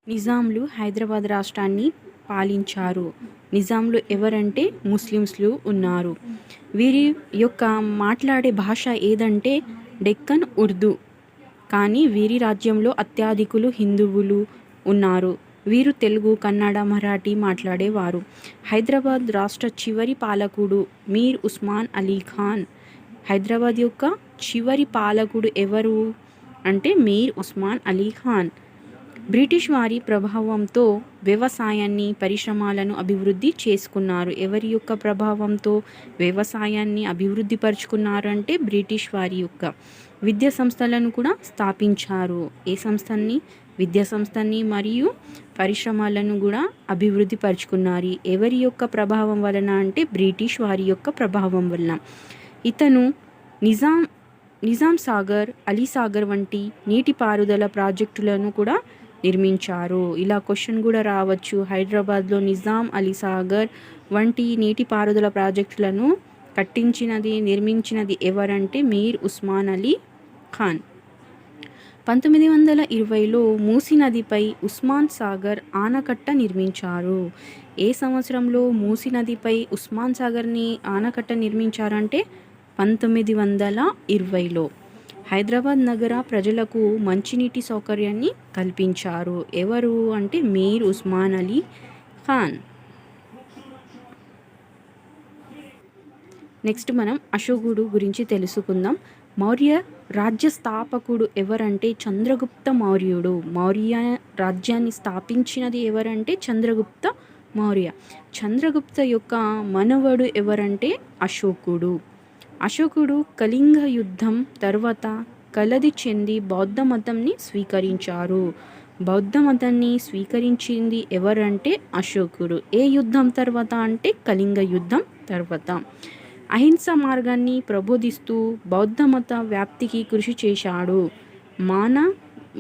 నిజాంలు హైదరాబాద్ రాష్ట్రాన్ని పాలించారు. నిజాంలు ఎవరంటే ముస్లిమ్స్లు ఉన్నారు. వీరి యొక్క మాట్లాడే భాష ఏదంటే డెక్కన్ ఉర్దూ. కానీ వీరి రాజ్యంలో అత్యధికులు హిందువులు ఉన్నారు. వీరు తెలుగు, కన్నడ, మరాఠీ మాట్లాడేవారు. హైదరాబాద్ రాష్ట్ర చివరి పాలకుడు మీర్ ఉస్మాన్ అలీ ఖాన్. హైదరాబాద్ యొక్క చివరి పాలకుడు ఎవరు అంటే మీర్ ఉస్మాన్ అలీ ఖాన్. బ్రిటిష్ వారి ప్రభావంతో వ్యవసాయాన్ని, పరిశ్రమలను అభివృద్ధి చేసుకున్నారు. ఎవరి యొక్క ప్రభావంతో వ్యవసాయాన్ని అభివృద్ధి పరుచుకున్నారు అంటే బ్రిటిష్ వారి యొక్క విద్యా సంస్థలను కూడా స్థాపించారు. ఏ సంస్థని? విద్యా సంస్థని మరియు పరిశ్రమలను కూడా అభివృద్ధి పరుచుకున్నారు. ఎవరి యొక్క ప్రభావం వలన అంటే బ్రిటిష్ వారి యొక్క ప్రభావం వలన. ఇతను నిజాం సాగర్, అలీ సాగర్ వంటి నీటిపారుదల ప్రాజెక్టులను కూడా నిర్మించారు. ఇలా క్వశ్చన్ కూడా రావచ్చు. హైదరాబాద్లో నిజాం, అలీ సాగర్ వంటి నీటిపారుదల ప్రాజెక్టులను నిర్మించినది ఎవరంటే మీర్ ఉస్మాన్ అలీ ఖాన్. 1920లో మూసీ నదిపై ఉస్మాన్ సాగర్ ఆనకట్ట నిర్మించారు. ఏ సంవత్సరంలో మూసీ నదిపై ఉస్మాన్ సాగర్ని ఆనకట్ట నిర్మించారంటే 1920లో. హైదరాబాద్ నగర ప్రజలకు మంచినీటి సౌకర్యాన్ని కల్పించారు. ఎవరు అంటే మీర్ ఉస్మాన్ అలీ ఖాన్. నెక్స్ట్ మనం అశోకుడు గురించి తెలుసుకుందాం. మౌర్య రాజ్య స్థాపకుడు ఎవరంటే చంద్రగుప్త మౌర్యుడు. మౌర్య రాజ్యాన్ని స్థాపించినది ఎవరంటే చంద్రగుప్త మౌర్య. చంద్రగుప్త యొక్క మనవడు ఎవరంటే అశోకుడు. అశోకుడు కళింగ యుద్ధం తర్వాత కలది చెంది బౌద్ధ మతంని స్వీకరించారు. బౌద్ధ మతాన్ని స్వీకరించింది ఎవరంటే అశోకుడు. ఏ యుద్ధం తర్వాత అంటే కళింగ యుద్ధం తర్వాత. అహింస మార్గాన్ని ప్రబోధిస్తూ బౌద్ధ మత వ్యాప్తికి కృషి చేశాడు.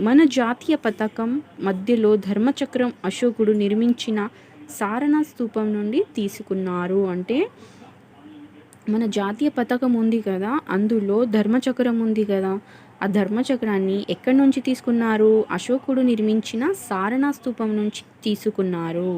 మన జాతీయ పతాకం మధ్యలో ధర్మచక్రం అశోకుడు నిర్మించిన సారనాథ్ స్తూపం నుండి తీసుకున్నారు. అంటే మన జాతీయ పతాకం ఉంది కదా, అందులో ధర్మచక్రం ఉంది కదా, ఆ ధర్మచక్రాన్ని ఎక్కడి నుంచి తీసుకున్నారు? అశోకుడు నిర్మించిన సారనాథ్ స్తూపం నుంచి తీసుకున్నారు.